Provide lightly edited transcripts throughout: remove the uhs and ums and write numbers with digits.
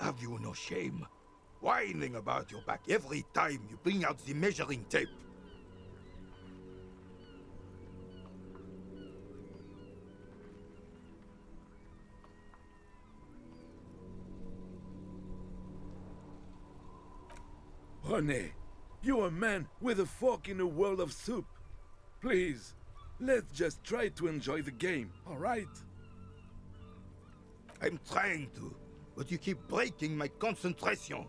Have you no shame? Whining about your back every time you bring out the measuring tape. René, you're a man with a fork in a world of soup. Please, let's just try to enjoy the game, alright? I'm trying to, but you keep breaking my concentration.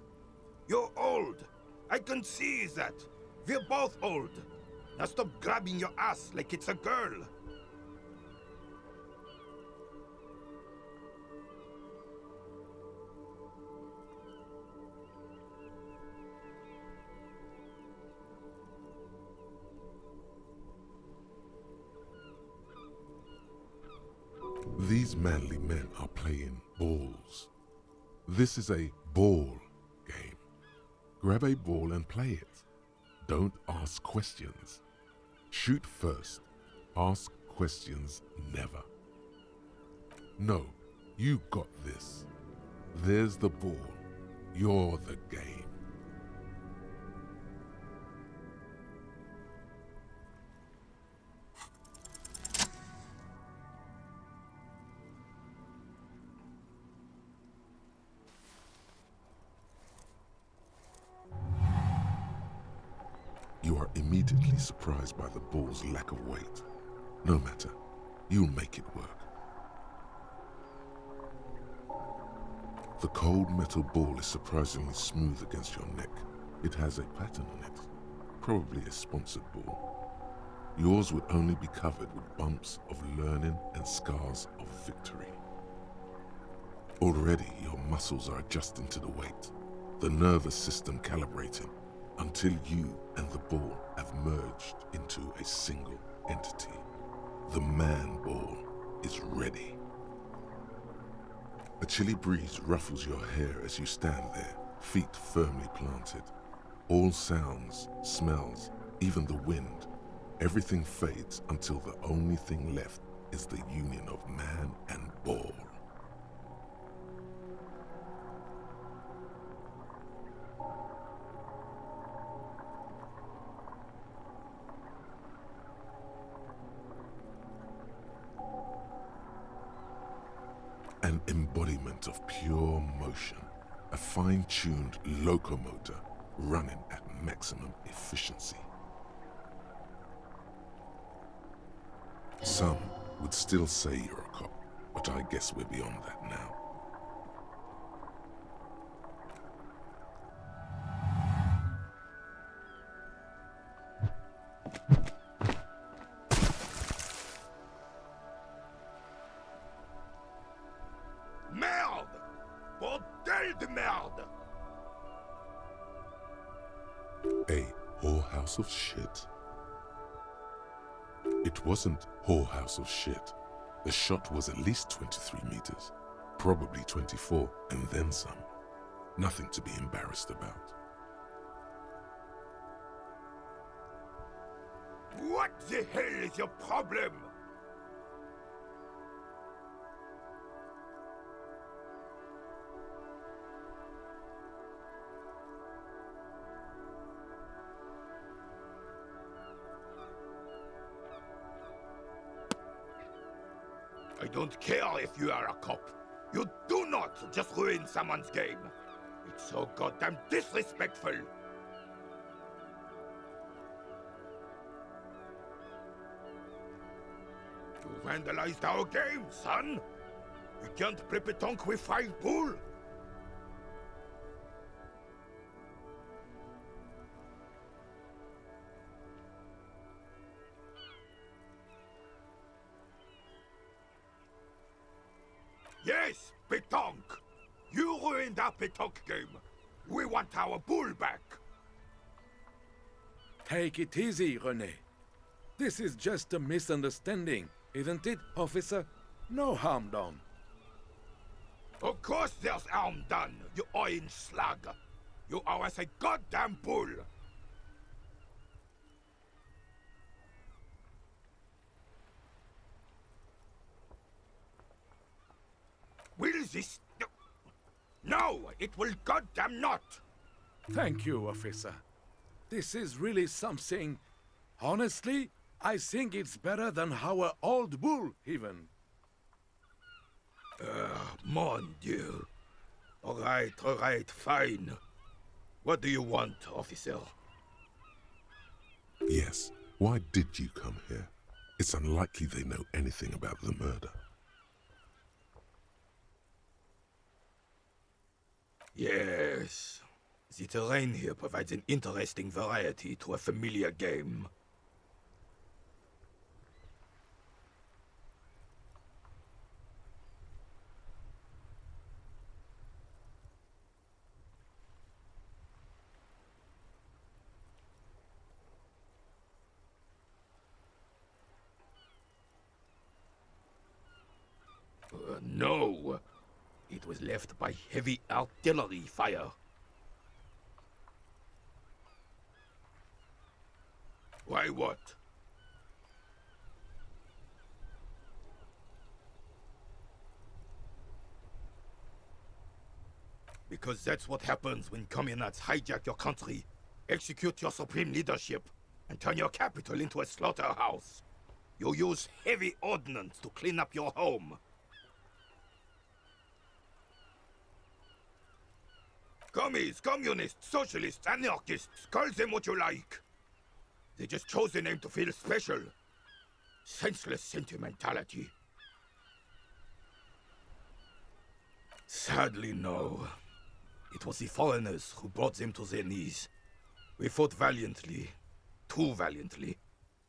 You're old. I can see that. We're both old. Now stop grabbing your ass like it's a girl. These manly men are playing balls. This is a ball game. Grab a ball and play it. Don't ask questions. Shoot first. Ask questions never. No, you got this. There's the ball. You're the game. You are immediately surprised by the ball's lack of weight. No matter, you'll make it work. The cold metal ball is surprisingly smooth against your neck. It has a pattern on it, probably a sponsored ball. Yours would only be covered with bumps of learning and scars of victory. Already your muscles are adjusting to the weight, the nervous system calibrating, until you and the ball have merged into a single entity. The man ball is ready. A chilly breeze ruffles your hair as you stand there, feet firmly planted. All sounds, smells, even the wind, everything fades until the only thing left is the union of man and ball. An embodiment of pure motion, a fine-tuned locomotor running at maximum efficiency. Some would still say you're a cop, but I guess we're beyond that now. Merde! Bordel de merde! A whorehouse of shit? It wasn't whorehouse of shit. The shot was at least 23 meters, probably 24, and then some. Nothing to be embarrassed about. What the hell is your problem? I don't care if you are a cop. You do not just ruin someone's game. It's so goddamn disrespectful. You vandalized our game, son. We can't play pétanque with 5 bull. Yes, pétanque. You ruined our pétanque game. We want our bull back. Take it easy, René. This is just a misunderstanding, isn't it, officer? No harm done. Of course there's harm done, you orange slug. You owe us a goddamn bull. Will this... No! No, it will goddamn not! Thank you, officer. This is really something. Honestly, I think it's better than our old bull, even. Mon Dieu. All right, fine. What do you want, officer? Yes, why did you come here? It's unlikely they know anything about the murder. Yes. The terrain here provides an interesting variety to a familiar game. No. It was left by heavy artillery fire. Why what? Because that's what happens when communists hijack your country, execute your supreme leadership, and turn your capital into a slaughterhouse. You use heavy ordnance to clean up your home. Commies, communists, socialists, anarchists, call them what you like. They just chose the name to feel special. Senseless sentimentality. Sadly, no. It was the foreigners who brought them to their knees. We fought valiantly. Too valiantly.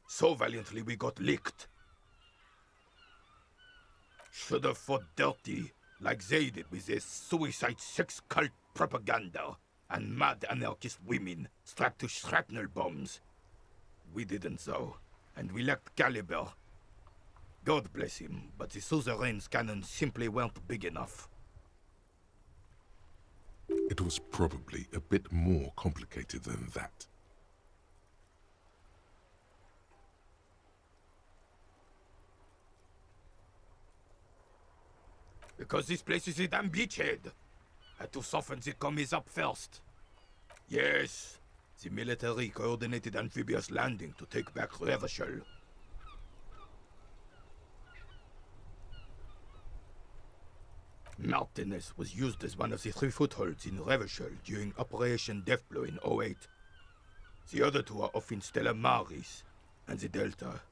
So valiantly we got licked. Should have fought dirty, like they did with their suicide sex cult propaganda and mad anarchist women strapped to shrapnel bombs. We didn't though, and we lacked caliber. God bless him, but the suzerain's cannons simply weren't big enough. It was probably a bit more complicated than that. Because this place is a damn beachhead. Had to soften the commies up first. Yes, the military coordinated amphibious landing to take back Revachol. Martinez was used as one of the 3 footholds in Revachol during Operation Deathblow in '08. The other 2 are off in Stella Maris and the Delta.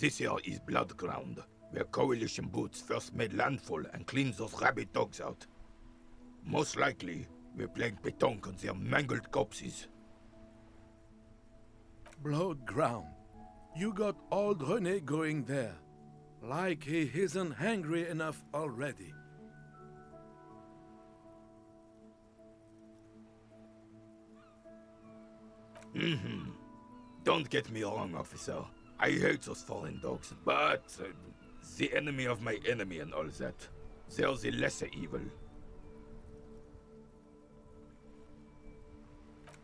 This here is Blood Ground, where Coalition boots first made landfall and cleaned those rabid dogs out. Most likely, we're playing pétanque on their mangled corpses. Blood ground. You got old René going there. Like he isn't hungry enough already. Don't get me wrong, officer. I hate those foreign dogs, but the enemy of my enemy and all that. They're the lesser evil.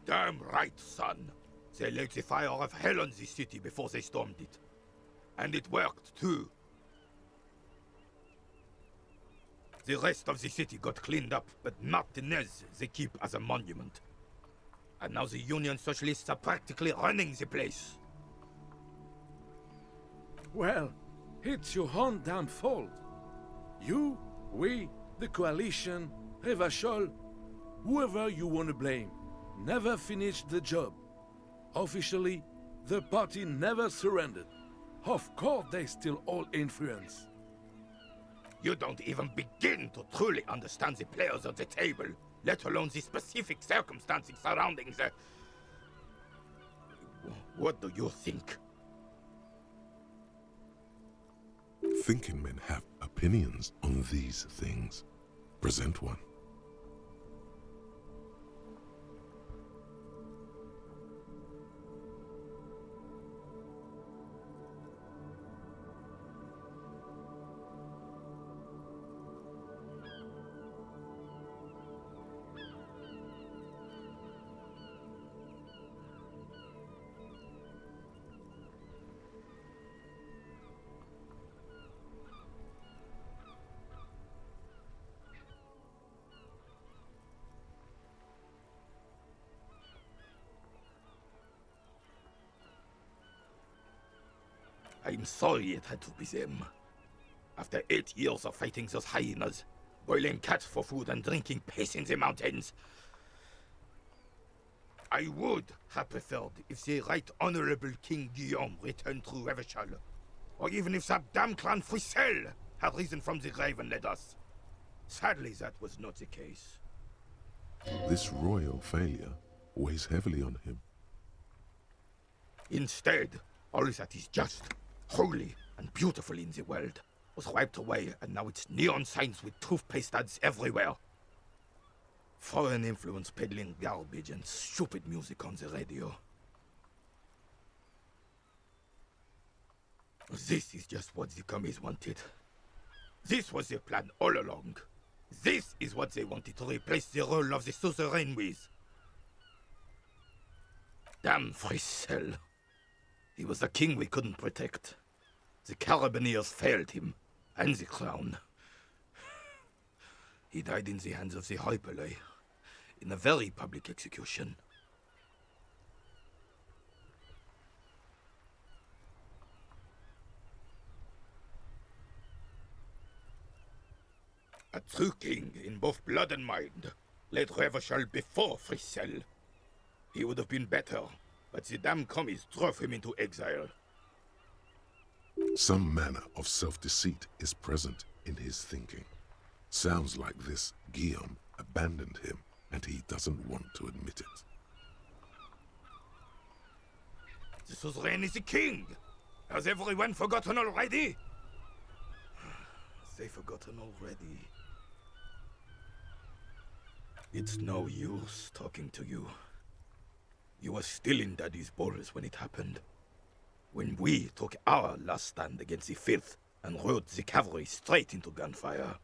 Damn right, son. They laid the fire of hell on the city before they stormed it. And it worked, too. The rest of the city got cleaned up, but Martinez they keep as a monument. And now the Union Socialists are practically running the place. Well, it's your own damn fault. You, we, the coalition, Revachol, whoever you want to blame, never finished the job. Officially, the party never surrendered. Of course they still all influence. You don't even begin to truly understand the players at the table, let alone the specific circumstances surrounding the... What do you think? Thinking men have opinions on these things. Present one. I'm sorry it had to be them. After 8 years of fighting those hyenas, boiling cats for food and drinking piss in the mountains, I would have preferred if the Right Honorable King Guillaume returned through Revachol, or even if that damn clan Frisel had risen from the grave and led us. Sadly, that was not the case. This royal failure weighs heavily on him. Instead, all that is just, holy, and beautiful in the world was wiped away, and now it's neon signs with toothpaste ads everywhere. Foreign influence peddling garbage and stupid music on the radio. This is just what the commies wanted. This was their plan all along. This is what they wanted to replace the role of the suzerain with. Damn Frisel. He was the king we couldn't protect. The Carabineers failed him, and the crown. He died in the hands of the Hyperlay, in a very public execution. A true king in both blood and mind led Revachol before Frisel. He would have been better, but the damn commies drove him into exile. Some manner of self-deceit is present in his thinking. Sounds like this Guillaume abandoned him, and he doesn't want to admit it. The suzerain is the king! Has everyone forgotten already? They've forgotten already. It's no use talking to you. You were still in Daddy's balls when it happened. When we took our last stand against the filth and rode the cavalry straight into gunfire.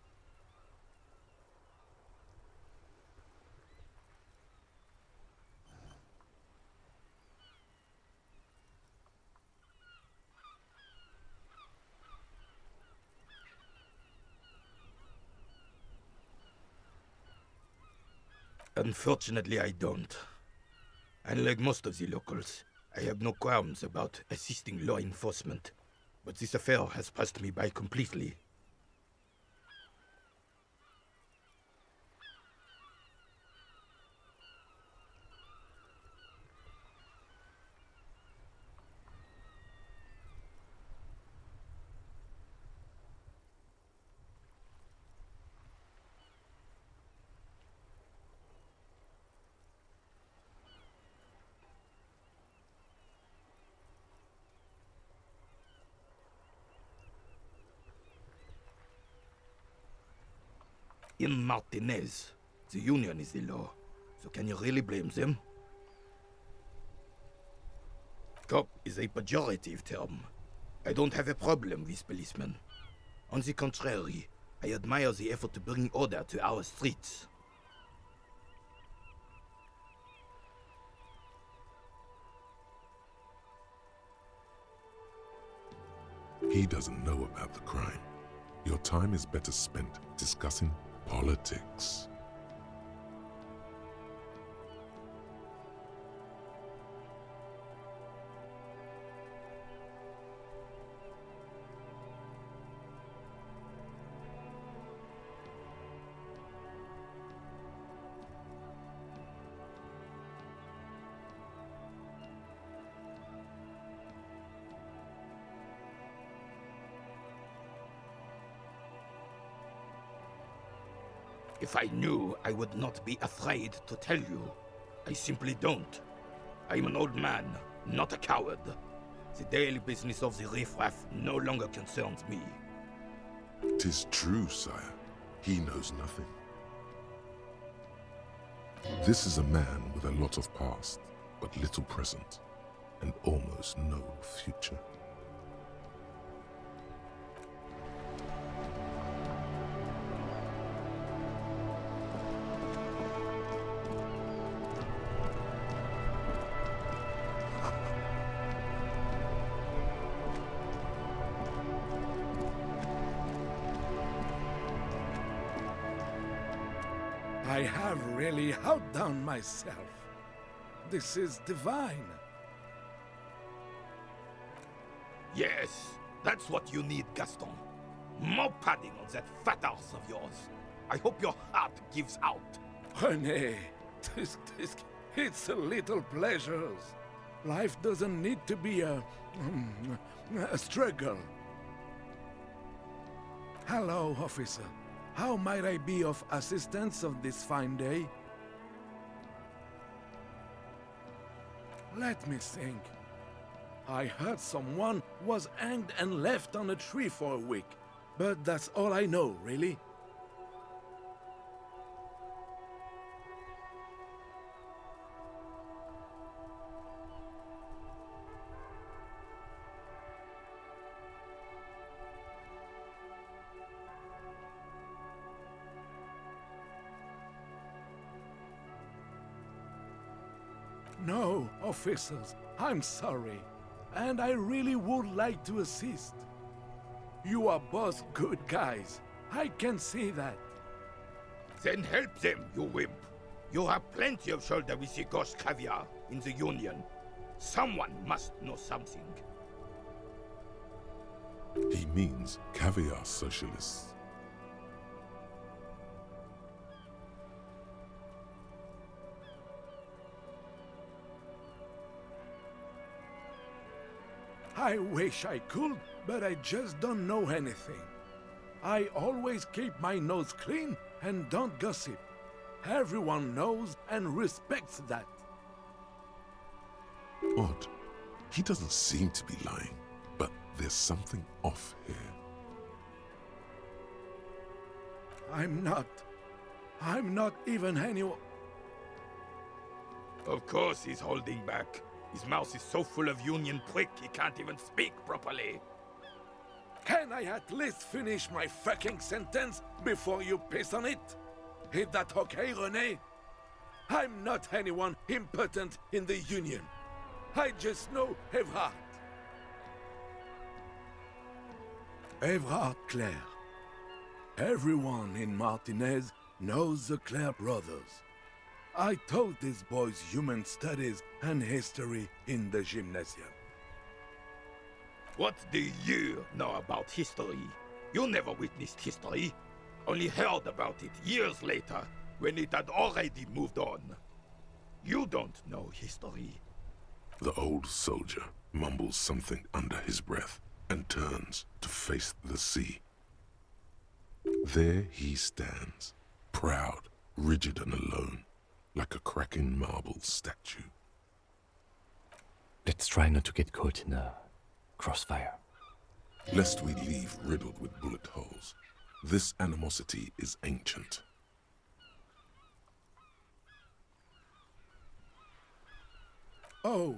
Unfortunately, I don't. Unlike most of the locals, I have no qualms about assisting law enforcement, but this affair has passed me by completely. In Martinez, the Union is the law, so can you really blame them? Cop is a pejorative term. I don't have a problem with policemen. On the contrary, I admire the effort to bring order to our streets. He doesn't know about the crime. Your time is better spent discussing politics. If I knew, I would not be afraid to tell you. I simply don't. I'm an old man, not a coward. The daily business of the riffraff no longer concerns me. 'Tis true, sire. He knows nothing. This is a man with a lot of past, but little present, and almost no future. I have really outdone myself. This is divine. Yes, that's what you need, Gaston. More padding on that fat arse of yours. I hope your heart gives out. René, it's a little pleasures. Life doesn't need to be a struggle. Hello, officer. How might I be of assistance on this fine day? Let me think. I heard someone was hanged and left on a tree for a week, but that's all I know, really. No, officers, I'm sorry. And I really would like to assist. You are both good guys. I can see that. Then help them, you wimp. You have plenty of shoulder with the gauche caviar in the Union. Someone must know something. He means caviar socialists. I wish I could, but I just don't know anything. I always keep my nose clean and don't gossip. Everyone knows and respects that. Odd. He doesn't seem to be lying, but there's something off here. I'm not even anyone. Of course he's holding back. His mouth is so full of Union prick he can't even speak properly. Can I at least finish my fucking sentence before you piss on it? Is that okay, René? I'm not anyone important in the Union. I just know Evrard. Evrard Claire. Everyone in Martinez knows the Claire brothers. I taught these boys human studies and history in the gymnasium. What do you know about history? You never witnessed history. Only heard about it years later, when it had already moved on. You don't know history. The old soldier mumbles something under his breath and turns to face the sea. There he stands, proud, rigid and alone, like a cracking marble statue. Let's try not to get caught in a crossfire. Lest we leave riddled with bullet holes. This animosity is ancient. Oh,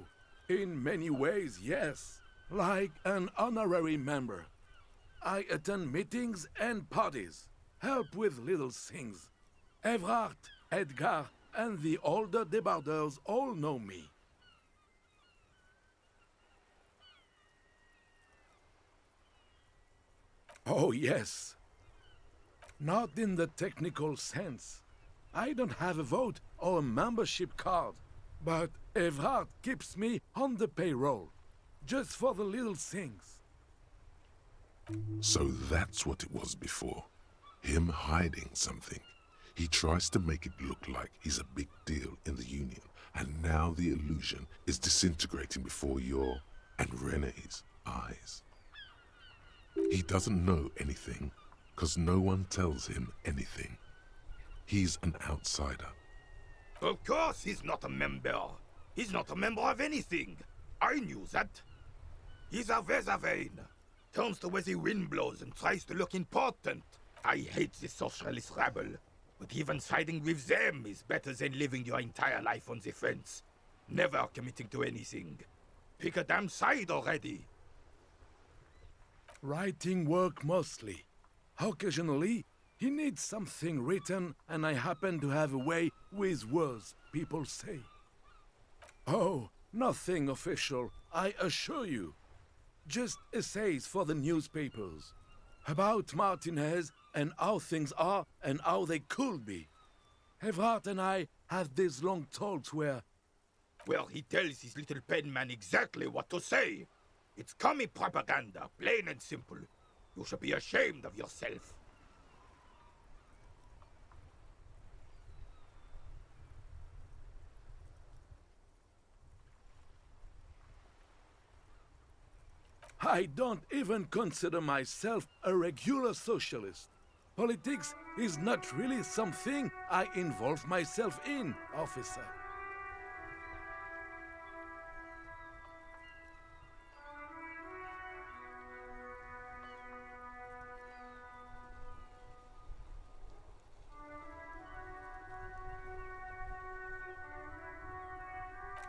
in many ways, yes. Like an honorary member. I attend meetings and parties, help with little things. Evrard, Edgar, and the older debardeurs all know me. Oh, yes. Not in the technical sense. I don't have a vote or a membership card, but Evrard keeps me on the payroll, just for the little things. So that's what it was before. Him hiding something. He tries to make it look like he's a big deal in the Union, and now the illusion is disintegrating before your and René's eyes. He doesn't know anything, because no one tells him anything. He's an outsider. Of course he's not a member. He's not a member of anything. I knew that. He's a Weservein. Turns to where the wind blows and tries to look important. I hate this socialist rabble. But even siding with them is better than living your entire life on the fence. Never committing to anything. Pick a damn side already. Writing work mostly. Occasionally, he needs something written, and I happen to have a way with words, people say. Oh, nothing official, I assure you. Just essays for the newspapers. About Martinez and how things are and how they could be. Evrard and I have these long talks where... Well, he tells his little pen man exactly what to say. It's commie propaganda, plain and simple. You should be ashamed of yourself. I don't even consider myself a regular socialist. Politics is not really something I involve myself in, officer.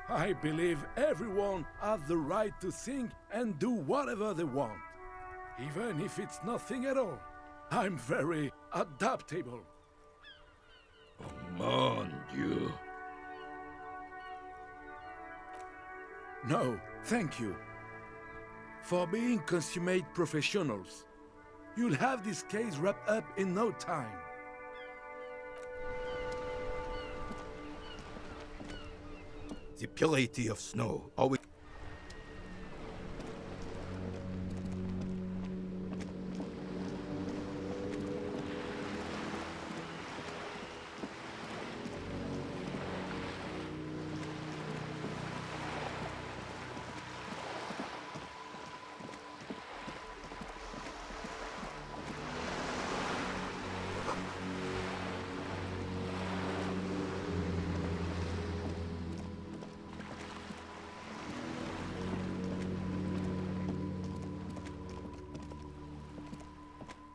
I believe everyone has the right to think and do whatever they want, even if it's nothing at all. I'm very adaptable. Mon Dieu. No, thank you. For being consummate professionals, you'll have this case wrapped up in no time. The purity of snow always...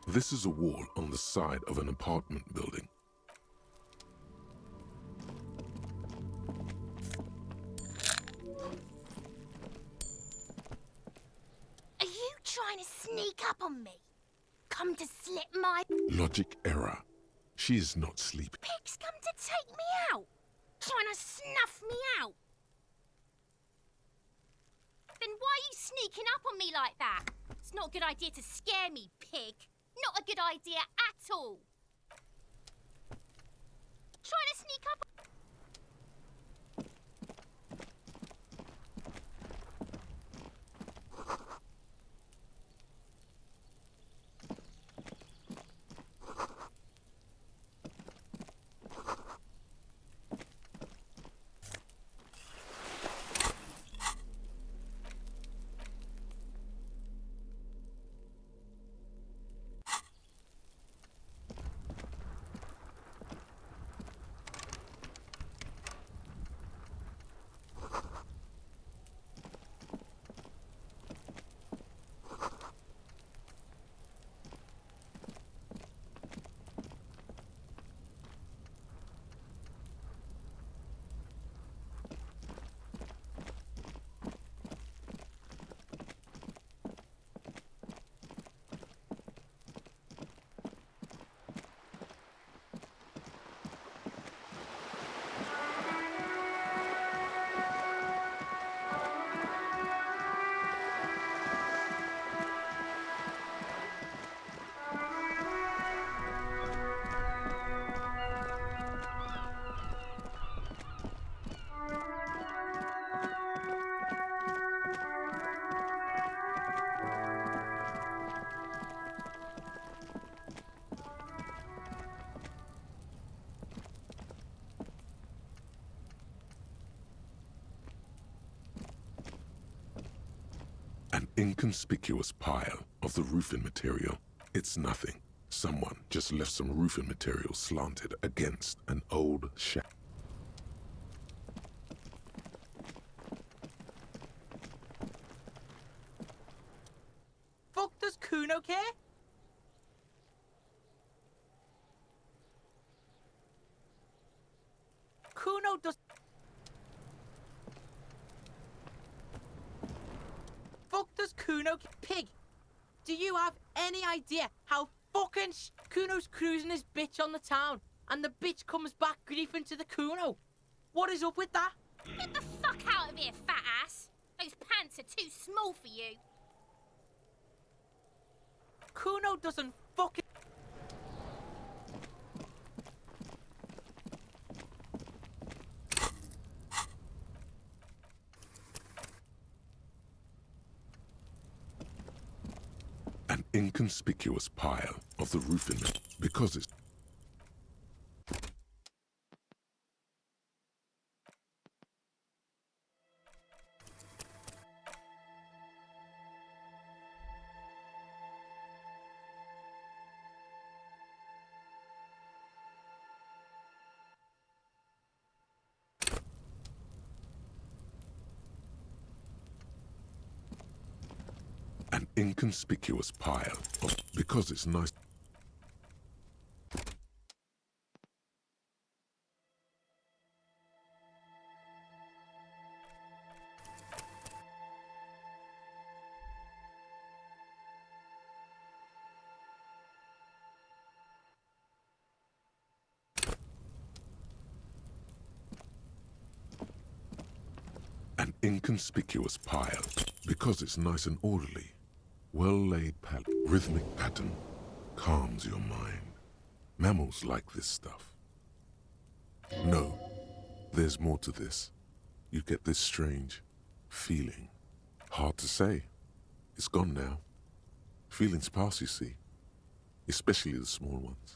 This is a wall on the side of an apartment building. Are you trying to sneak up on me? Come to slit my... Logic error. She is not sleeping. Pigs come to take me out! Trying to snuff me out! Then why are you sneaking up on me like that? It's not a good idea to scare me, pig. Not a good idea at all. Trying to sneak up... An inconspicuous pile of the roofing material. It's nothing. Someone just left some roofing material slanted against an old shack. Fuck does Kuno care? Kuno does... Fuck does Kuno care? Pig, do you have any idea how fucking Kuno's cruising his bitch on the town and the bitch comes back griefing to the Kuno? What is up with that? Get the fuck out of here, fat ass! Those pants are too small for you. Kuno doesn't fucking... inconspicuous pile of the roofing because it's an inconspicuous pile of because it's nice. An inconspicuous pile because it's nice and orderly. Well-laid rhythmic pattern calms your mind. Mammals like this stuff. No, there's more to this. You get this strange feeling. Hard to say. It's gone now. Feelings pass, you see. Especially the small ones.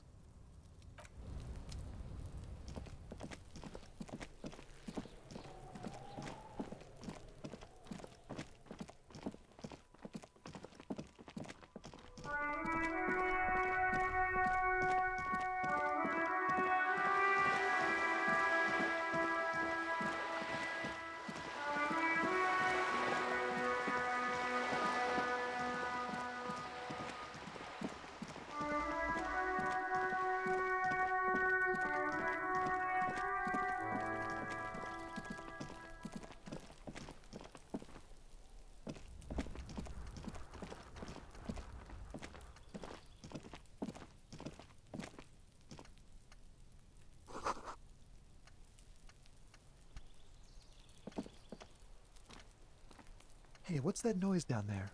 Hey, what's that noise down there?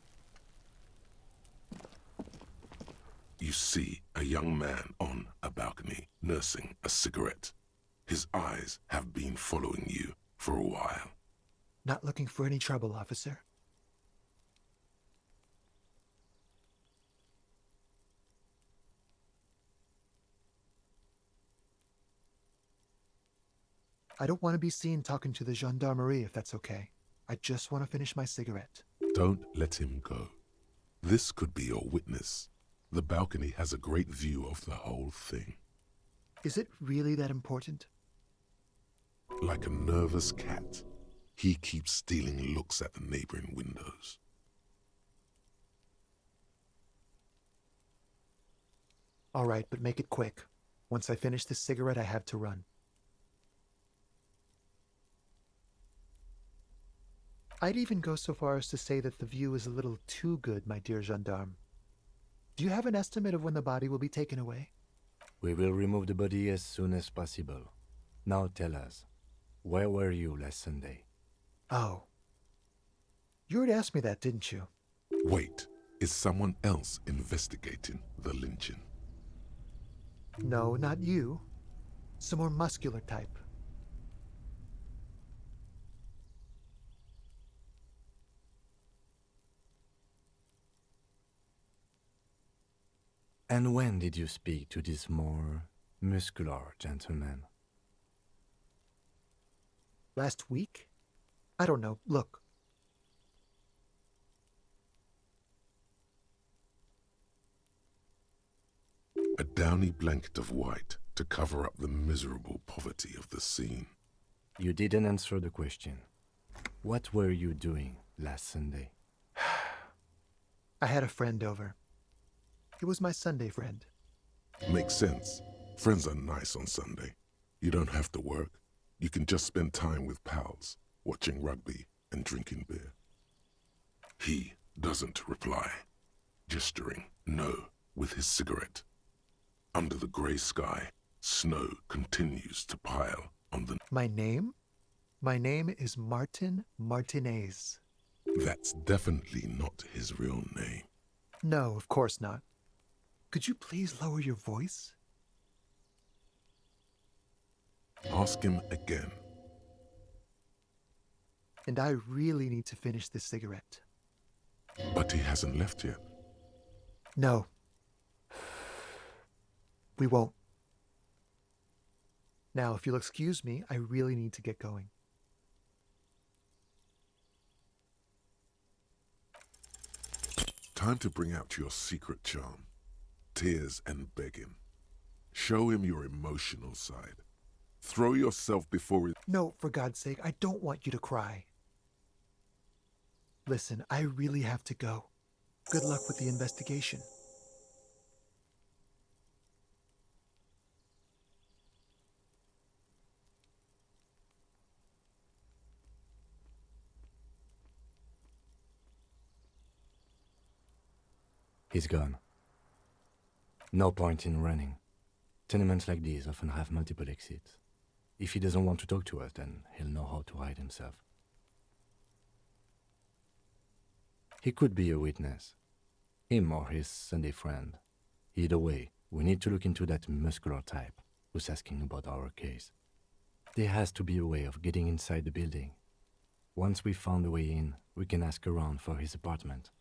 You see a young man on a balcony nursing a cigarette. His eyes have been following you for a while. Not looking for any trouble, officer. I don't want to be seen talking to the gendarmerie if that's okay. I just want to finish my cigarette. Don't let him go. This could be your witness. The balcony has a great view of the whole thing. Is it really that important? Like a nervous cat, he keeps stealing looks at the neighboring windows. All right, but make it quick. Once I finish this cigarette, I have to run. I'd even go so far as to say that the view is a little too good, my dear gendarme. Do you have an estimate of when the body will be taken away? We will remove the body as soon as possible. Now tell us, where were you last Sunday? Oh. You already asked me that, didn't you? Wait, is someone else investigating the lynching? No, not you. Some more muscular type. And when did you speak to this more muscular gentleman? Last week? I don't know. Look. A downy blanket of white to cover up the miserable poverty of the scene. You didn't answer the question. What were you doing last Sunday? I had a friend over. It was my Sunday friend. Makes sense. Friends are nice on Sunday. You don't have to work. You can just spend time with pals, watching rugby and drinking beer. He doesn't reply, gesturing no with his cigarette. Under the grey sky, snow continues to pile on the... My name? My name is Martin Martinez. That's definitely not his real name. No, of course not. Could you please lower your voice? Ask him again. And I really need to finish this cigarette. But he hasn't left yet. No. We won't. Now, if you'll excuse me, I really need to get going. Time to bring out your secret charm. Tears and begging. Show him your emotional side. Throw yourself before it. No, for God's sake, I don't want you to cry. Listen, I really have to go. Good luck with the investigation. He's gone. No point in running. Tenements like these often have multiple exits. If he doesn't want to talk to us, then he'll know how to hide himself. He could be a witness. Him or his Sunday friend. Either way, we need to look into that muscular type who's asking about our case. There has to be a way of getting inside the building. Once we've found a way in, we can ask around for his apartment.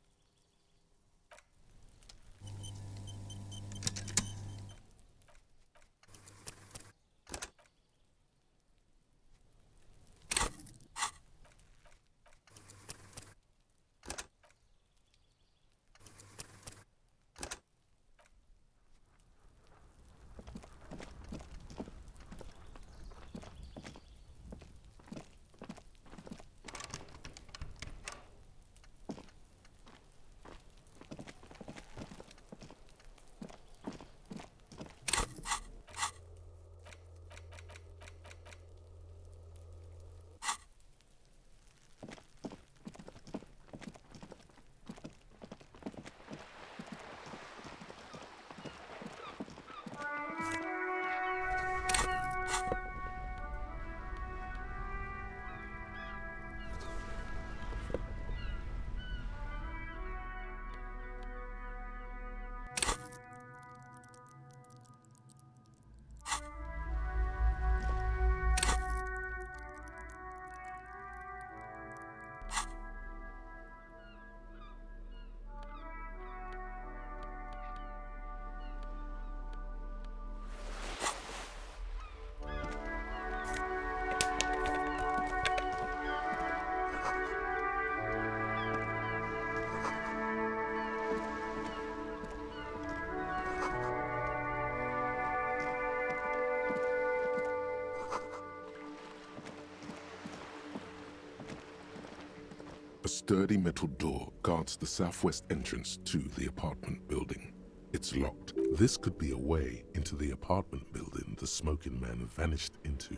A sturdy metal door guards the southwest entrance to the apartment building. It's locked. This could be a way into the apartment building the smoking man vanished into.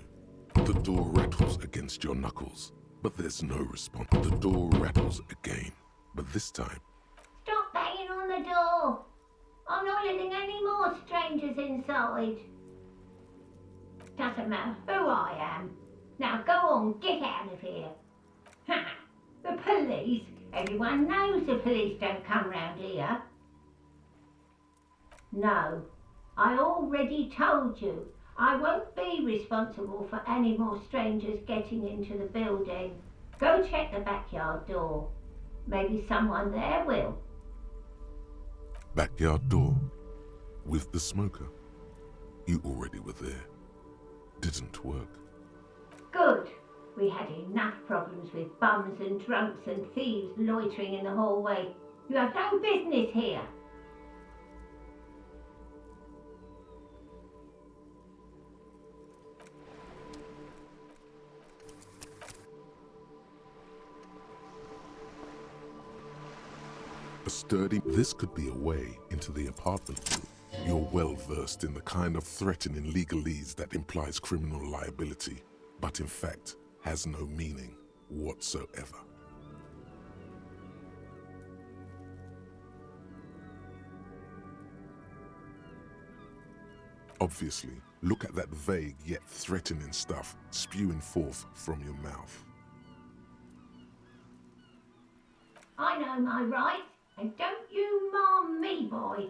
The door rattles against your knuckles, but there's no response. The door rattles again, but this time... Stop banging on the door! I'm not letting any more strangers inside. Doesn't matter who I am. Now go on, get out of here. Ha! The police? Everyone knows the police don't come round here. No, I already told you. I won't be responsible for any more strangers getting into the building. Go check the backyard door. Maybe someone there will. Backyard door? With the smoker? You already were there. Didn't work. Good. We had enough problems with bums and drunks and thieves loitering in the hallway. You have no business here. A sturdy... This could be a way into the apartment. You're well versed in the kind of threatening legalese that implies criminal liability, but in fact has no meaning whatsoever. Obviously, look at that vague yet threatening stuff spewing forth from your mouth. I know my rights, and don't you marm me, boy.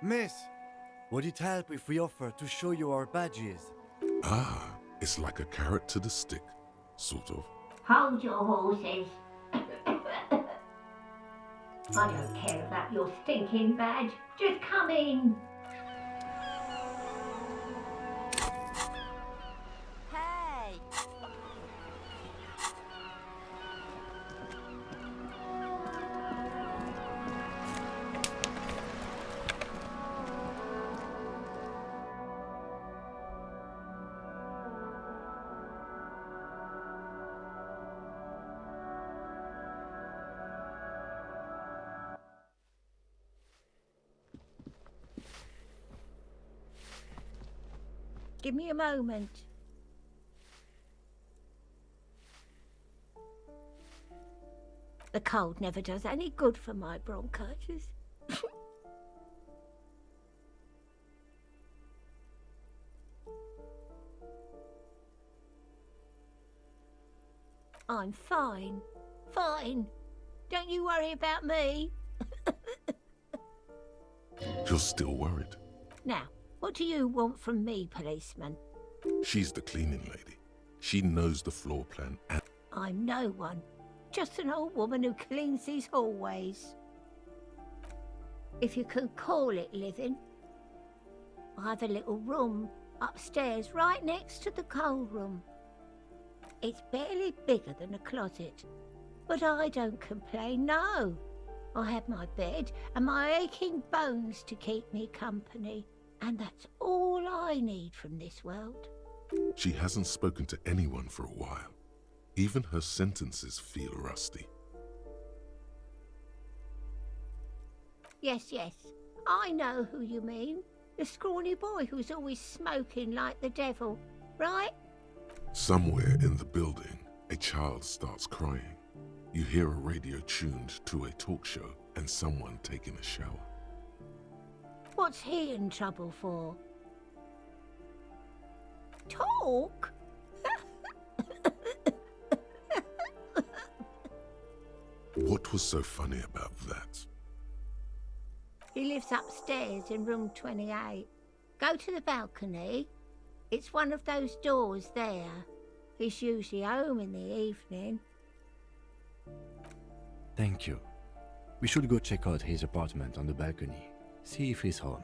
Miss, would it help if we offer to show you our badges? Ah, it's like a carrot to the stick, sort of. Hold your horses. I don't care about your stinking badge. Just come in. Hey! Give me a moment. The cold never does any good for my bronchitis. I'm fine. Fine. Don't you worry about me. You're still worried. Now, what do you want from me, policeman? She's the cleaning lady. She knows the floor plan and I'm no one. Just an old woman who cleans these hallways. If you can call it living. I have a little room upstairs right next to the coal room. It's barely bigger than a closet. But I don't complain, no. I have my bed and my aching bones to keep me company. And that's all I need from this world. she hasn't spoken to anyone for a while. Even her sentences feel rusty. Yes, yes, I know who you mean. The scrawny boy who's always smoking like the devil, right? Somewhere in the building, a child starts crying. You hear a radio tuned to a talk show and someone taking a shower. What's he in trouble for? Talk? What was so funny about that? He lives upstairs in room 28. Go to the balcony. It's one of those doors there. He's usually home in the evening. Thank you. We should go check out his apartment on the balcony. See if he's home.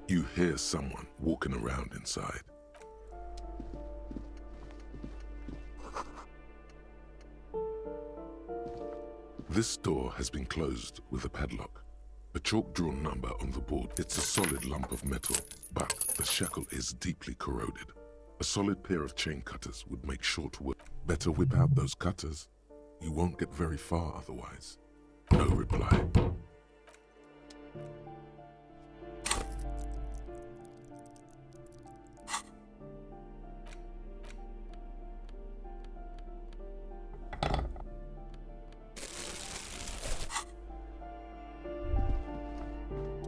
You hear someone walking around inside. This door has been closed with a padlock. A chalk-drawn number on the board. It's a solid lump of metal, but the shackle is deeply corroded. A solid pair of chain cutters would make short work. Better whip out those cutters. You won't get very far otherwise. No reply.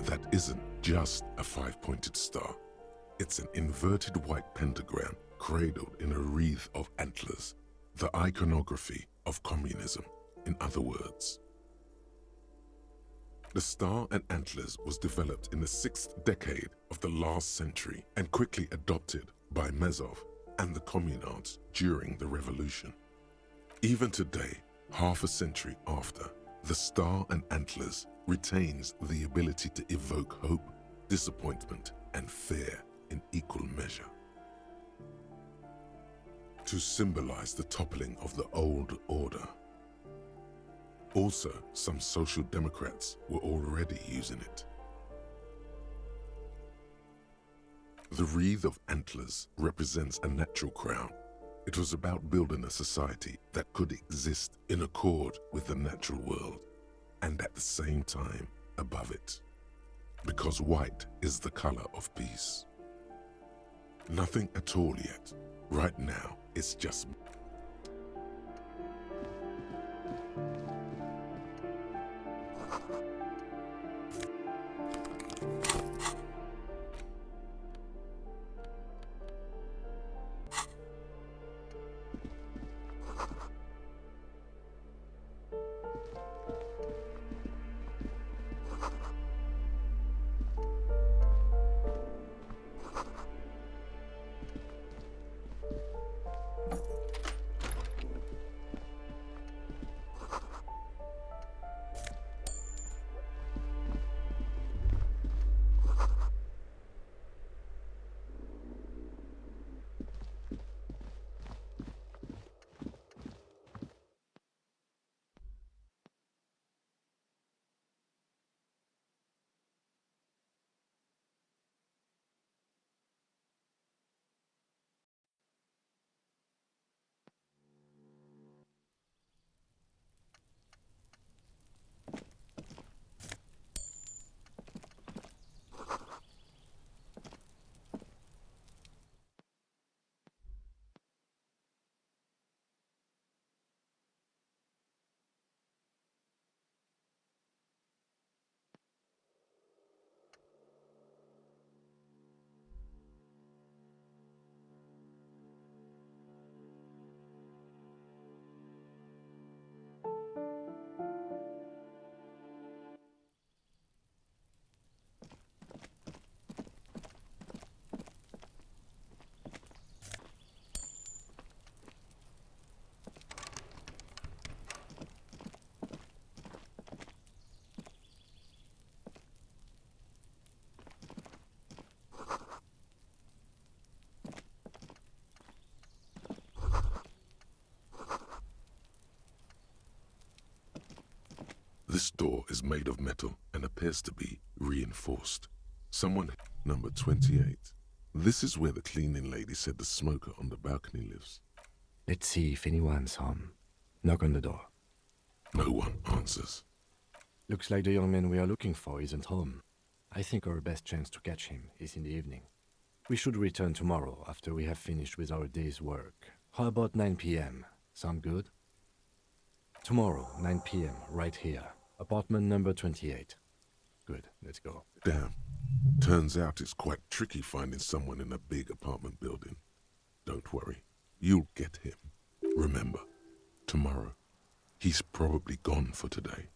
That isn't just a five-pointed star. It's an inverted white pentagram cradled in a wreath of antlers, the iconography of communism, in other words. The star and antlers was developed in the 6th decade of the last century and quickly adopted by Mezov and the communards during the revolution. Even today, half a century after, The star and antlers retains the ability to evoke hope, disappointment, and fear in equal measure. To symbolize the toppling of the old order. Also, some social democrats were already using it. The wreath of antlers represents a natural crown. It was about building a society that could exist in accord with the natural world, and at the same time above it. Because white is the color of peace. Nothing at all yet. Right now, it's just This door is made of metal and appears to be reinforced. Someone, number 28. This is where the cleaning lady said the smoker on the balcony lives. Let's see if anyone's home. Knock on the door. No one answers. Looks like the young man we are looking for isn't home. I think our best chance to catch him is in the evening. We should return tomorrow after we have finished with our day's work. How about 9 p.m.? Sound good? Tomorrow, 9 p.m., right here. Apartment number 28. Good, let's go. Damn. Turns out it's quite tricky finding someone in a big apartment building. Don't worry. You'll get him. Remember, tomorrow. He's probably gone for today.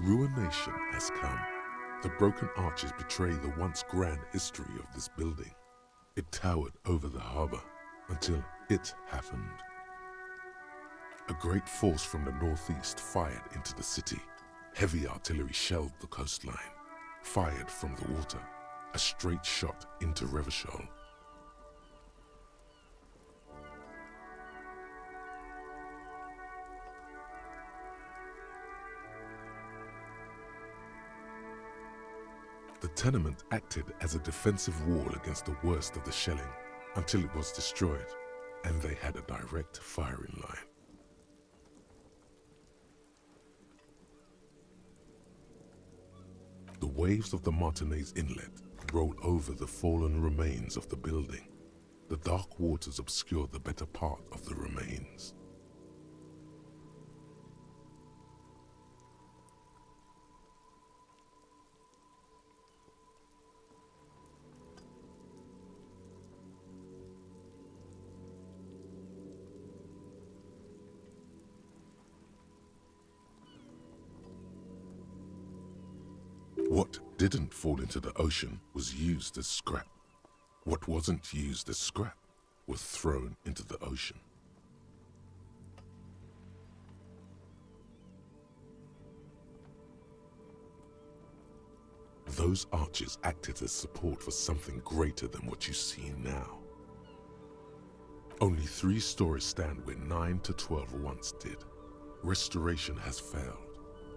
Ruination has come. The broken arches betray the once grand history of this building. It towered over the harbor until it happened. A great force from the northeast fired into the city. Heavy artillery shelled the coastline. fired from the water, a straight shot into Revachol. The tenement acted as a defensive wall against the worst of the shelling until it was destroyed, and they had a direct firing line. The waves of the Martinez Inlet roll over the fallen remains of the building. The dark waters obscure the better part of the remains. What didn't fall into the ocean was used as scrap. What wasn't used as scrap was thrown into the ocean. Those arches acted as support for something greater than what you see now. Only 3 stories stand where 9 to 12 once did. Restoration has failed.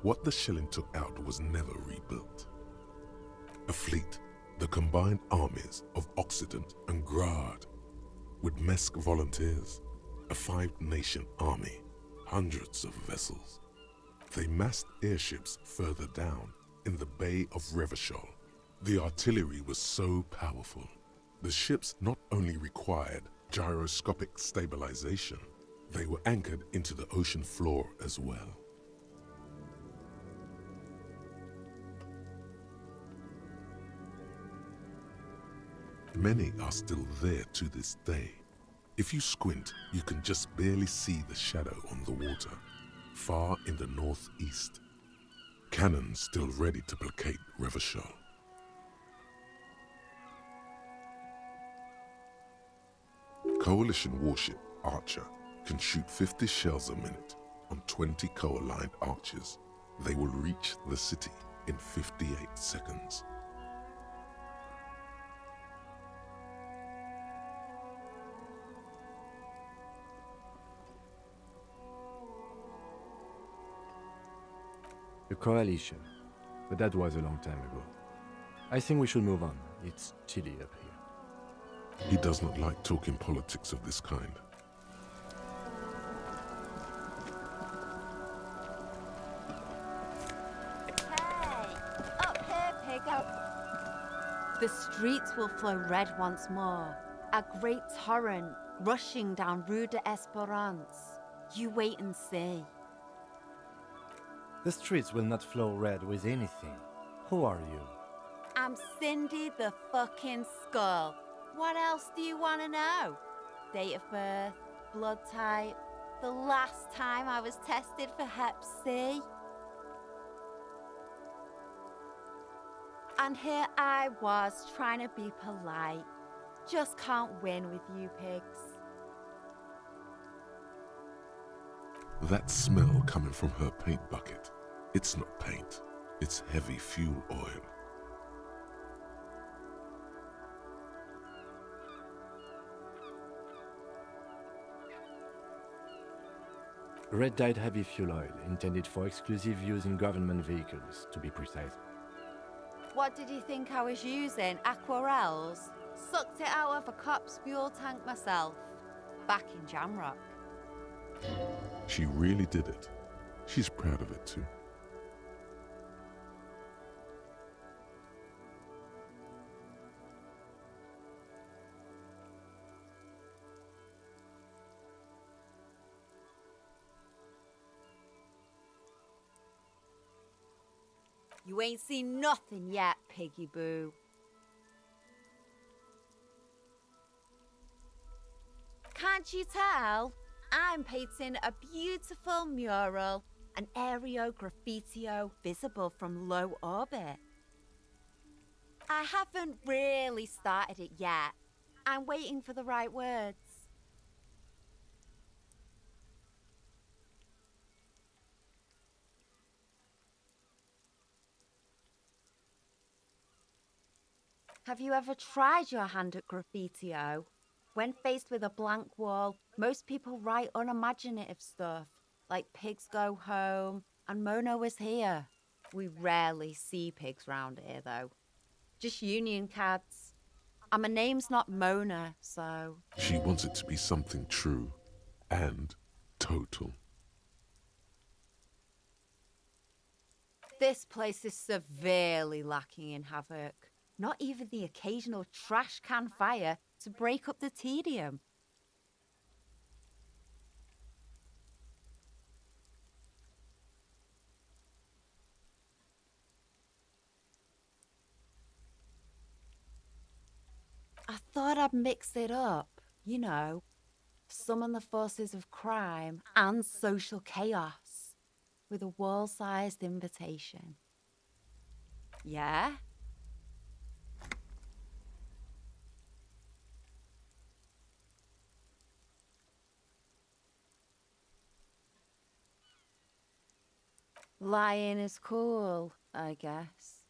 What the shelling took out was never rebuilt. A fleet, the combined armies of Occident and Grad, with Mesk volunteers, a 5-nation army, hundreds of vessels. They massed airships further down in the Bay of Revachol. The artillery was so powerful. The ships not only required gyroscopic stabilization, they were anchored into the ocean floor as well. Many are still there to this day. If you squint, you can just barely see the shadow on the water, far in the northeast. Cannons still ready to placate Revachol. Coalition warship Archer can shoot 50 shells a minute on 20 co-aligned archers. They will reach the city in 58 seconds. The Coalition, but that was a long time ago. I think we should move on. It's chilly up here. He does not like talking politics of this kind. Hey! Up here, pig! Up. The streets will flow red once more. A great torrent rushing down Rue de Esperance. You wait and see. The streets will not flow red with anything. Who are you? I'm Cindy the fucking Skull. What else do you want to know? Date of birth, blood type, the last time I was tested for Hep C. And here I was trying to be polite. Just can't win with you pigs. That smell coming from her paint bucket. It's not paint, it's heavy fuel oil. Red-dyed heavy fuel oil, intended for exclusive use in government vehicles, to be precise. What did you think I was using? Aquarels? Sucked it out of a cop's fuel tank myself. Back in Jamrock. She really did it. She's proud of it too. You ain't seen nothing yet, piggy boo. Can't you tell? I'm painting a beautiful mural, an aereo graffitio visible from low orbit. I haven't really started it yet. I'm waiting for the right words. Have you ever tried your hand at graffiti-o? When faced with a blank wall, most people write unimaginative stuff, like pigs go home and Mona was here. We rarely see pigs round here, though. Just union cards. And my name's not Mona, so... She wants it to be something true and total. This place is severely lacking in havoc. Not even the occasional trash can fire to break up the tedium. I thought I'd mix it up, you know, summon the forces of crime and social chaos with a wall-sized invitation. Yeah? Lying is cool, I guess.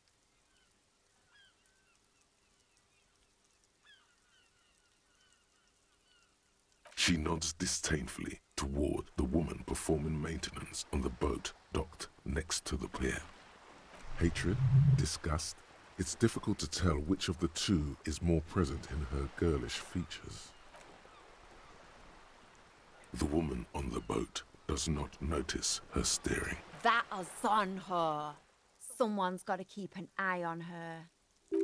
She nods disdainfully toward the woman performing maintenance on the boat docked next to the pier. Hatred, disgust, it's difficult to tell which of the two is more present in her girlish features. The woman on the boat does not notice her staring. That is on her. Someone's got to keep an eye on her.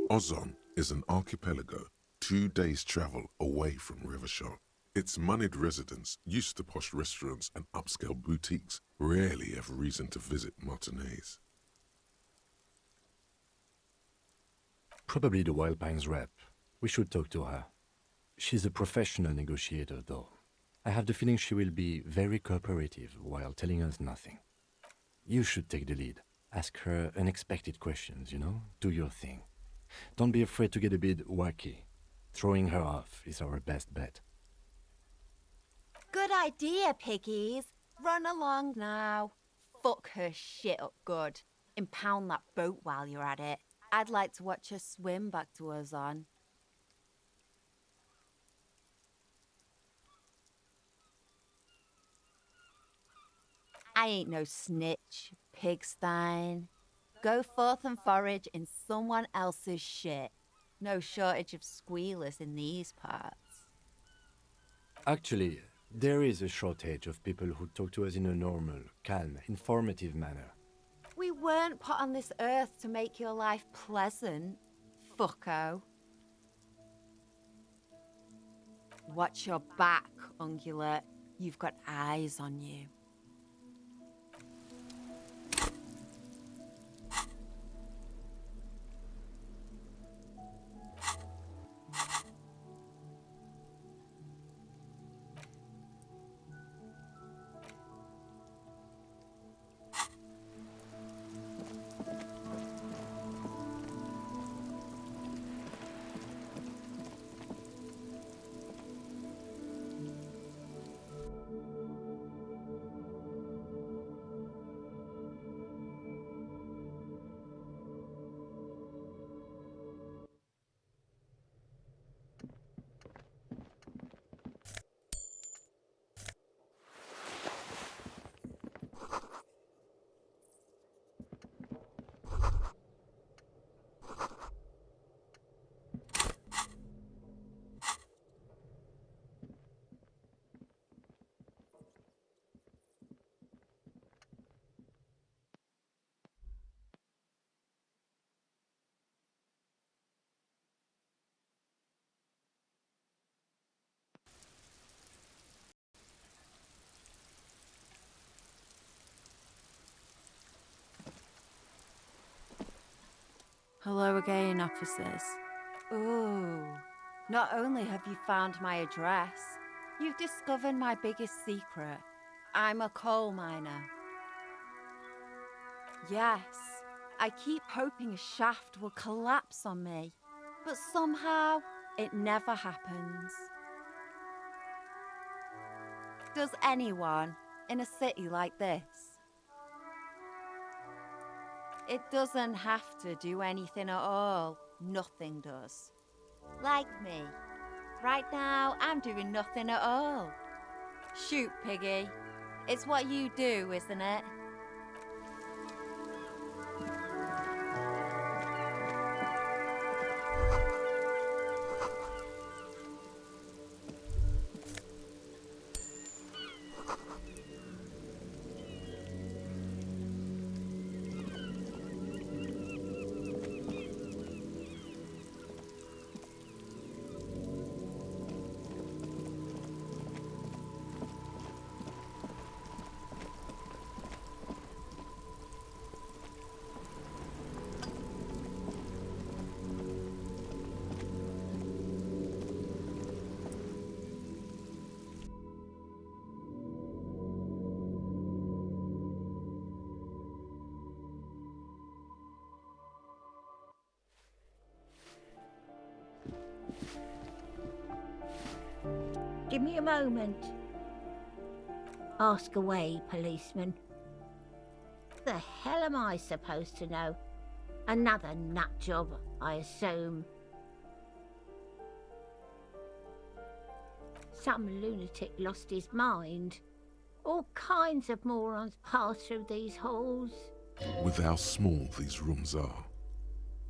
Ozon is an archipelago 2 days' travel away from Rivershore. Its moneyed residents, used to posh restaurants and upscale boutiques, rarely have reason to visit Martinez. Probably the Wild Pines rep. We should talk to her. She's a professional negotiator, though. I have the feeling she will be very cooperative while telling us nothing. You should take the lead. Ask her unexpected questions, you know? Do your thing. Don't be afraid to get a bit wacky. Throwing her off is our best bet. Good idea, piggies. Run along now. Fuck her shit up good. Impound that boat while you're at it. I'd like to watch her swim back to Ozon. I ain't no snitch, pigstein. Go forth and forage in someone else's shit. No shortage of squealers in these parts. Actually, there is a shortage of people who talk to us in a normal, calm, informative manner. We weren't put on this earth to make your life pleasant, fucko. Watch your back, ungulate. You've got eyes on you. Hello again, officers. Ooh, not only have you found my address, you've discovered my biggest secret. I'm a coal miner. Yes, I keep hoping a shaft will collapse on me, but somehow it never happens. Does anyone in a city like this? It doesn't have to do anything at all. nothing does. Like me. Right now, I'm doing nothing at all. Shoot, Piggy. It's what you do, isn't it? Give me a moment. Ask away, policeman. The hell am I supposed to know? Another nut job, I assume. Some lunatic lost his mind. All kinds of morons pass through these halls. With how small these rooms are,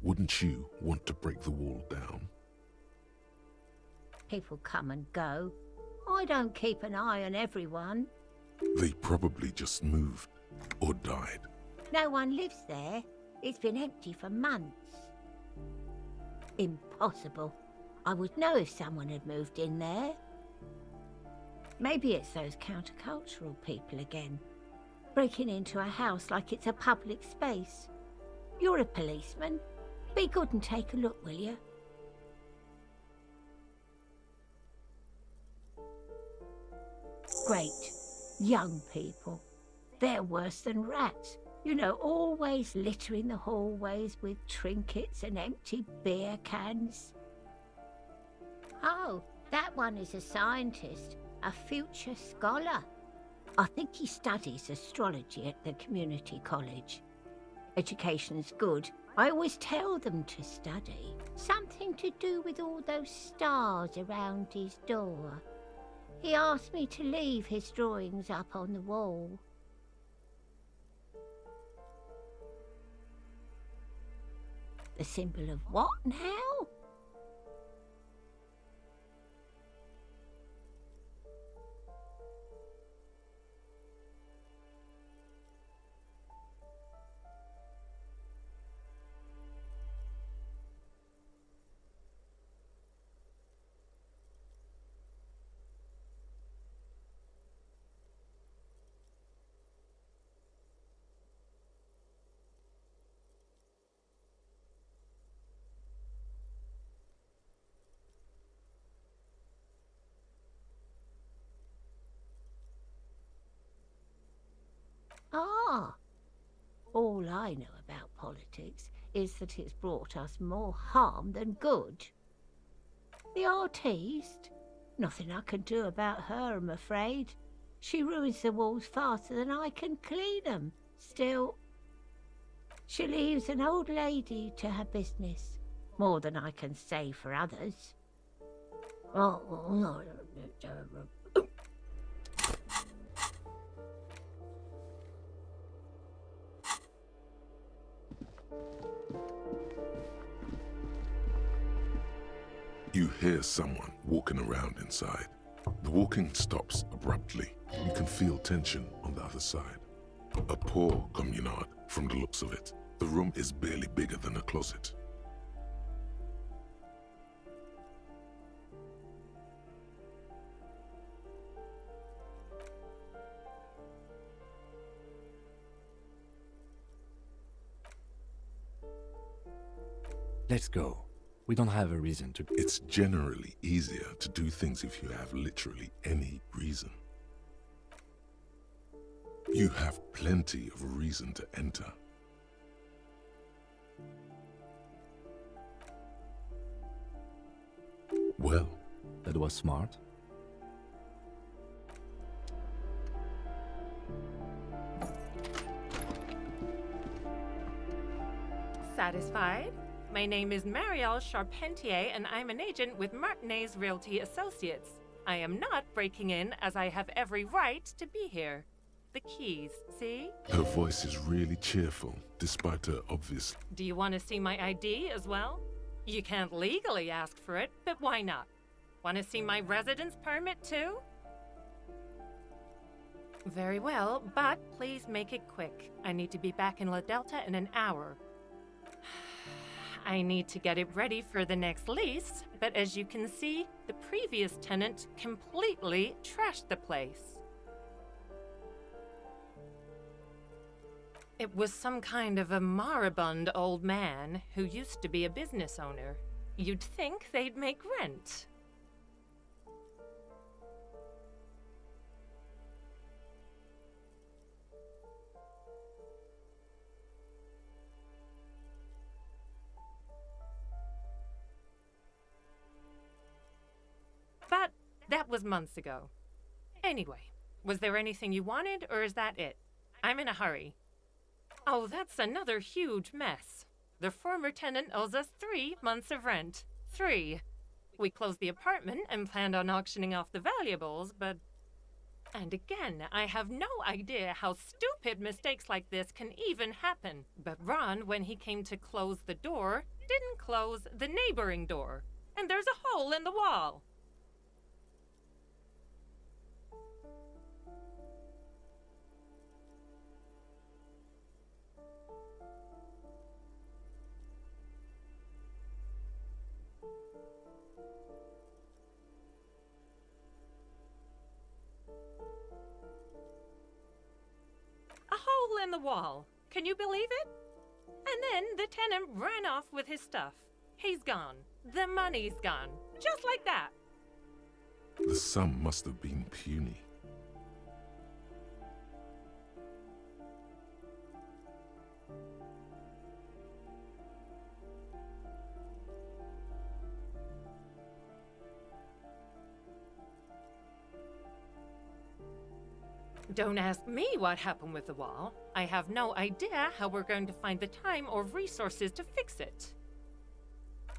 wouldn't you want to break the wall down? People come and go. I don't keep an eye on everyone. They probably just moved or died. No one lives there. It's been empty for months. Impossible. I would know if someone had moved in there. Maybe it's those countercultural people again, breaking into a house like it's a public space. You're a policeman. Be good and take a look, will you? Great. Young people. They're worse than rats. You know, always littering the hallways with trinkets and empty beer cans. Oh, that one is a scientist, a future scholar. I think he studies astrology at the community college. Education's good. I always tell them to study. Something to do with all those stars around his door. He asked me to leave his drawings up on the wall. The symbol of what now? Ah, all I know about politics is that it's brought us more harm than good. The artiste? Nothing I can do about her, I'm afraid. She ruins the walls faster than I can clean them. Still, she leaves an old lady to her business. More than I can say for others. You hear someone walking around inside. The walking stops abruptly. You can feel tension on the other side. A poor communard from the looks of it. The room is barely bigger than a closet. Let's go. We don't have a reason to... It's generally easier to do things if you have literally any reason. You have plenty of reason to enter. Well, That was smart. Satisfied? My name is Marielle Charpentier, and I'm an agent with Martinez Realty Associates. I am not breaking in, as I have every right to be here. The keys, see? Her voice is really cheerful, despite her obvious... Do you want to see my ID as well? You can't legally ask for it, but why not? Want to see my residence permit too? Very well, but please make it quick. I need to be back in La Delta in an hour. I need to get it ready for the next lease, but as you can see, the previous tenant completely trashed the place. It was some kind of a moribund old man who used to be a business owner. You'd think they'd make rent. But that was months ago. Anyway, was there anything you wanted, or is that it? I'm in a hurry. Oh, that's another huge mess. The former tenant owes us 3 months of rent. 3. We closed the apartment and planned on auctioning off the valuables, but... And again, I have no idea how stupid mistakes like this can even happen. But Ron, when he came to close the door, didn't close the neighboring door. And there's a hole in the wall. A hole in the wall. Can you believe it? And then the tenant ran off with his stuff. He's gone. The money's gone. Just like that. The sum must have been puny. Don't ask me what happened with the wall. I have no idea how we're going to find the time or resources to fix it.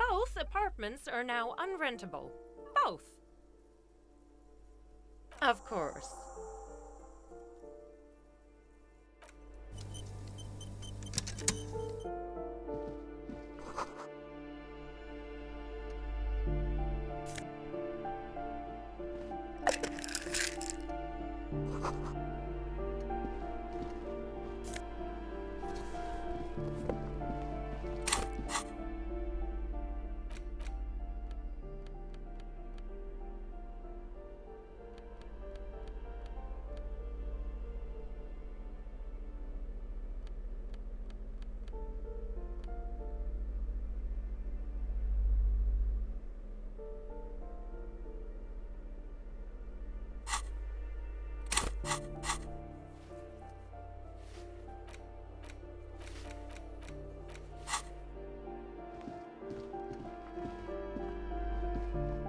Both apartments are now unrentable. Both. Of course.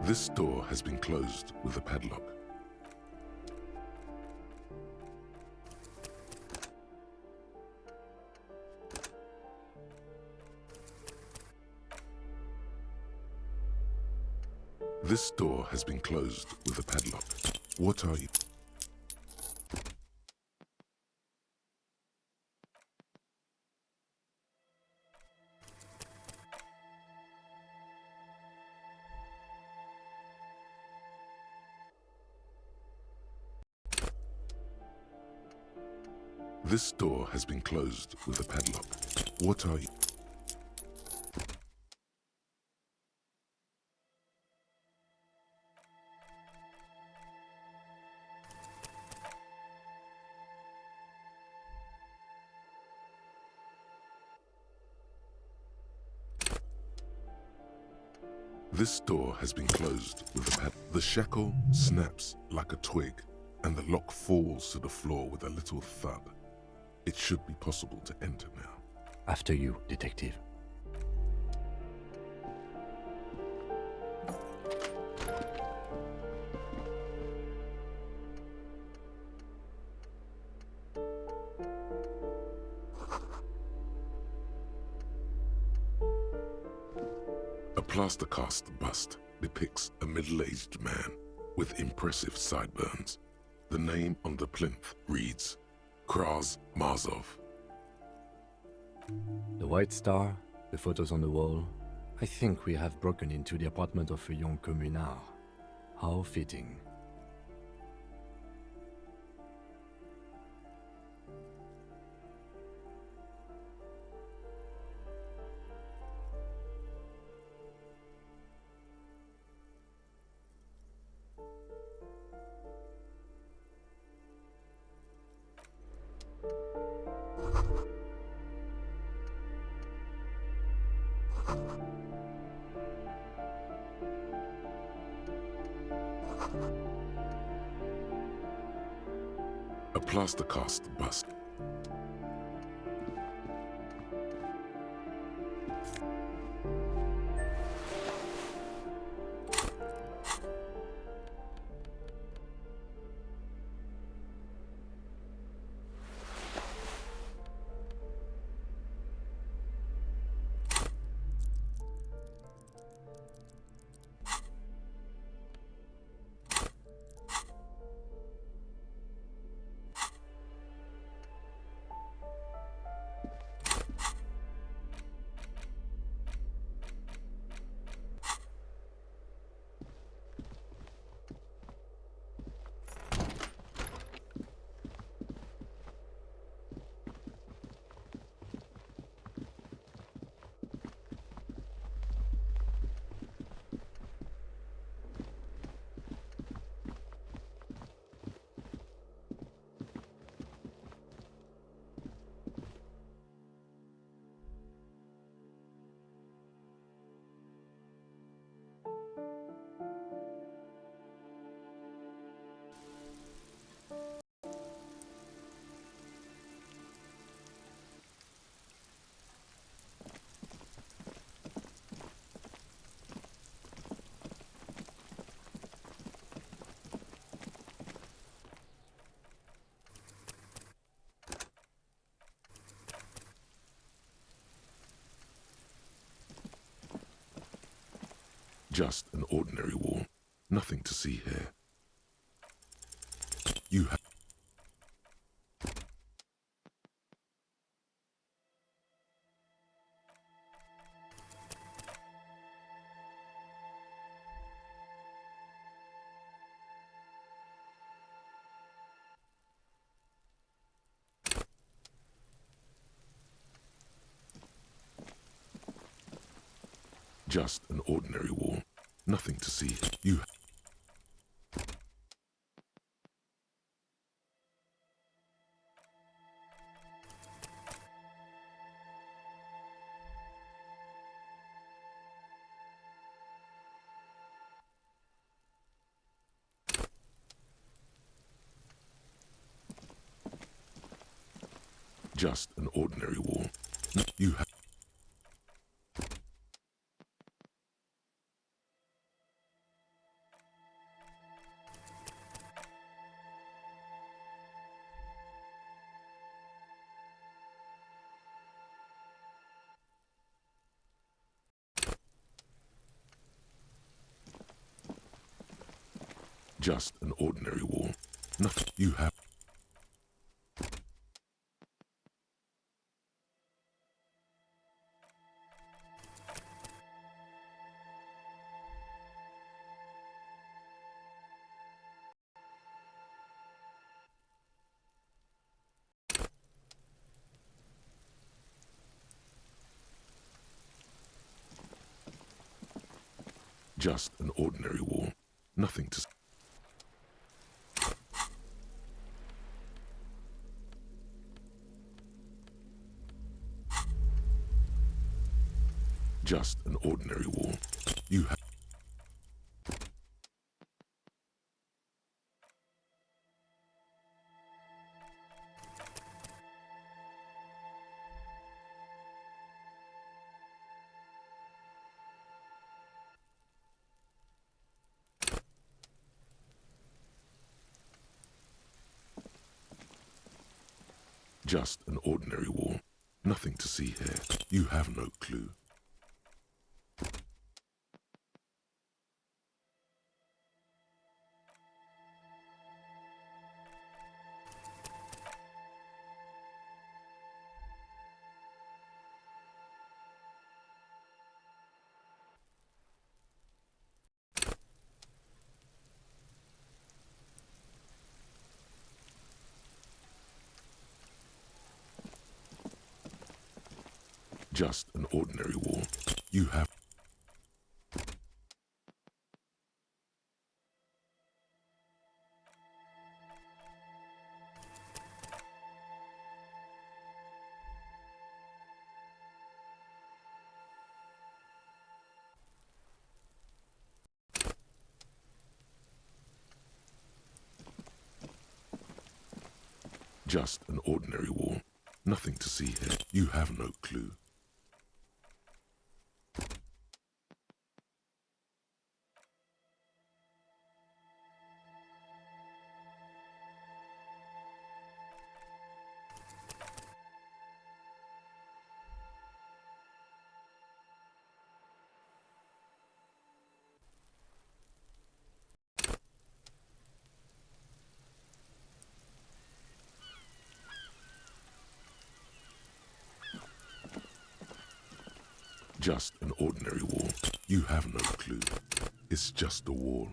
This door has been closed with a padlock. This door has been closed with a padlock. What are you? This door has been closed with a padlock. What are you? This door has been closed with a padlock. The shackle snaps like a twig, and the lock falls to the floor with a little thud. It should be possible to enter now. After you, detective. plaster cast bust depicts a middle-aged man with impressive sideburns. The name on the plinth reads Kraz Marzov. The white star, the photos on the wall. I think we have broken into the apartment of a young communard. How fitting. A plaster cast bust. Just an ordinary wall. Nothing to see here. You have... Just an ordinary wall. Nothing to see. You... Just an ordinary wall. You have... Just an ordinary wall. Nothing. You have... Just an ordinary wall. Nothing to... Just an ordinary wall. You have... Just an ordinary wall. Nothing to see here. You have no clue. Just an ordinary wall. You have... Just an ordinary wall. Nothing to see here. You have no clue. Just an ordinary wall. You have no clue. It's just a wall.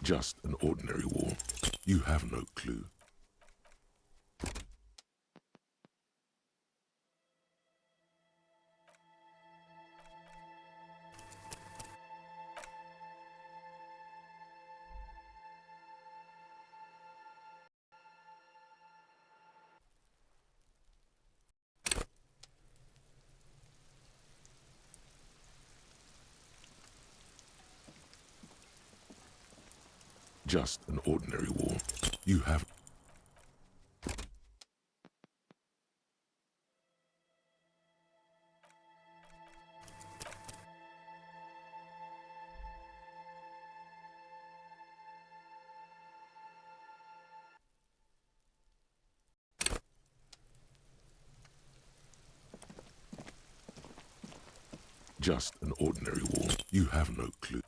Just an ordinary wall. You have no clue. Just an ordinary wall. You have... Just an ordinary wall. You have no clue.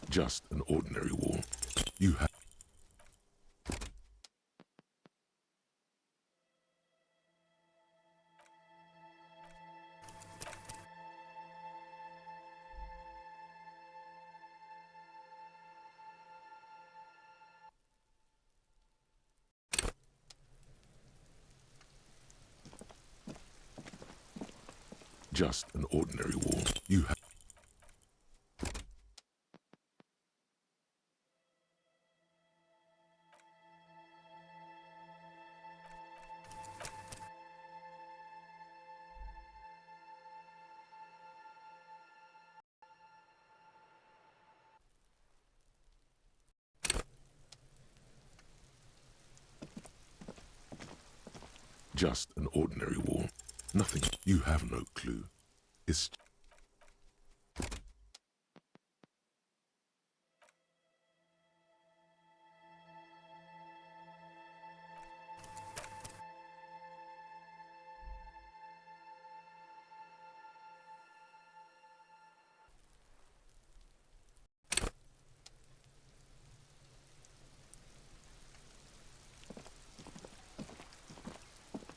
Just an ordinary wall. You have... Just an ordinary wall. You have... Just an ordinary wall. Nothing. You have no clue. It's...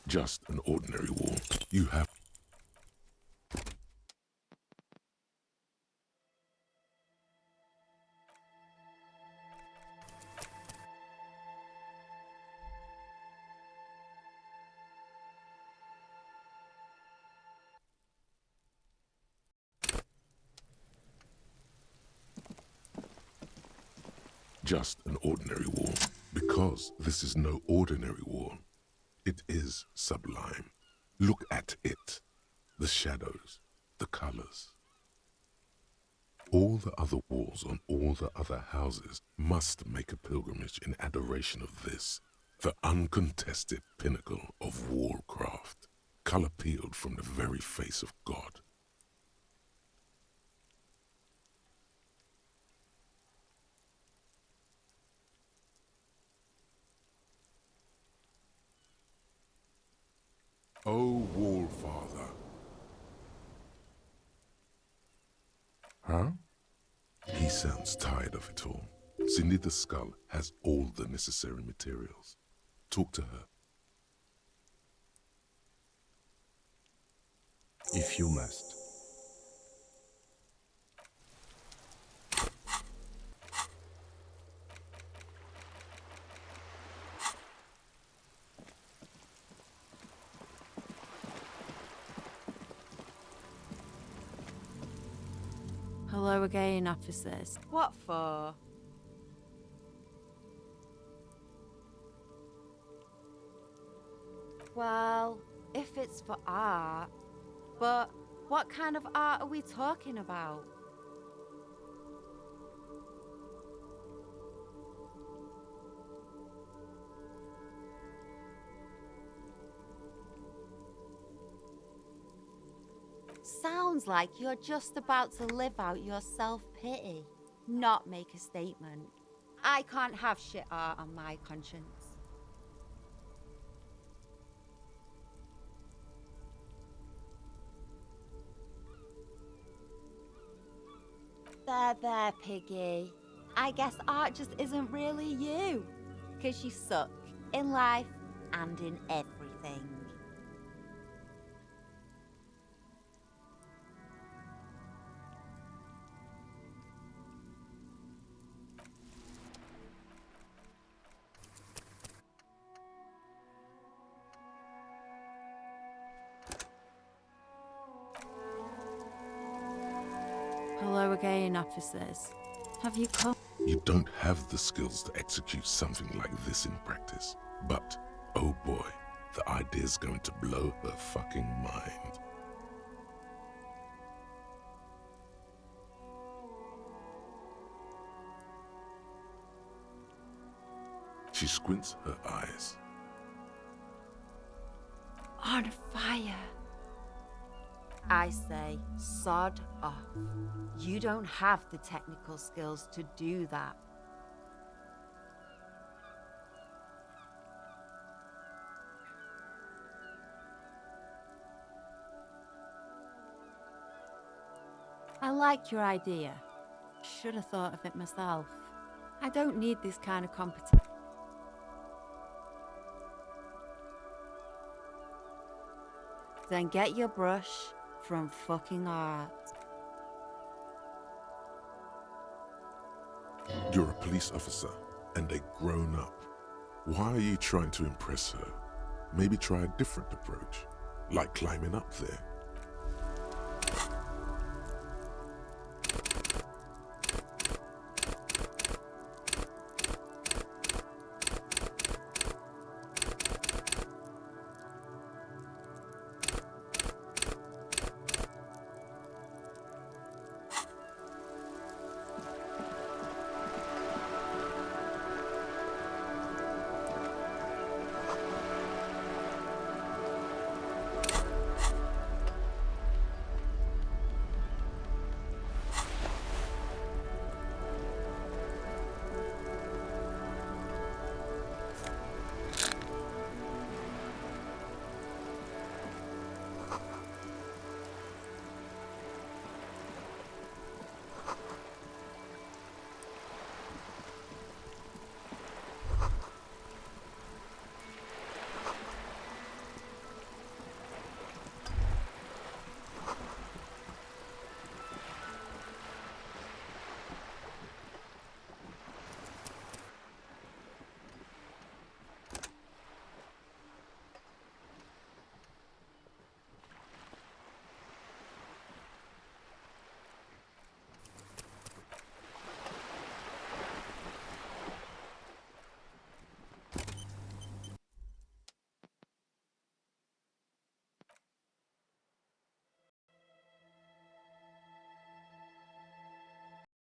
Just an ordinary wall. You have... Just an ordinary wall. Because this is no ordinary wall. It is sublime. Look at it. The shadows, the colors. All the other walls on all the other houses must make a pilgrimage in adoration of this. The uncontested pinnacle of wallcraft, color peeled from the very face of God. O Wallfather. Huh? He sounds tired of it all. Cindy the Skull has all the necessary materials. Talk to her. If you must. Hello again, officers. What for? Well, if it's for art, but what kind of art are we talking about? Sounds like you're just about to live out your self-pity, not make a statement. I can't have shit art on my conscience. There, Piggy. I guess art just isn't really you. 'Cause you suck in life and in everything. Hello again, officers. Have you come? You don't have the skills to execute something like this in practice. But, oh boy, the idea's going to blow her fucking mind. She squints her eyes. On fire. I say, sod off. You don't have the technical skills to do that. I like your idea. Should have thought of it myself. I don't need this kind of competition. Then get your brush from fucking art. You're a police officer and a grown-up. Why are you trying to impress her? Maybe try a different approach, like climbing up there.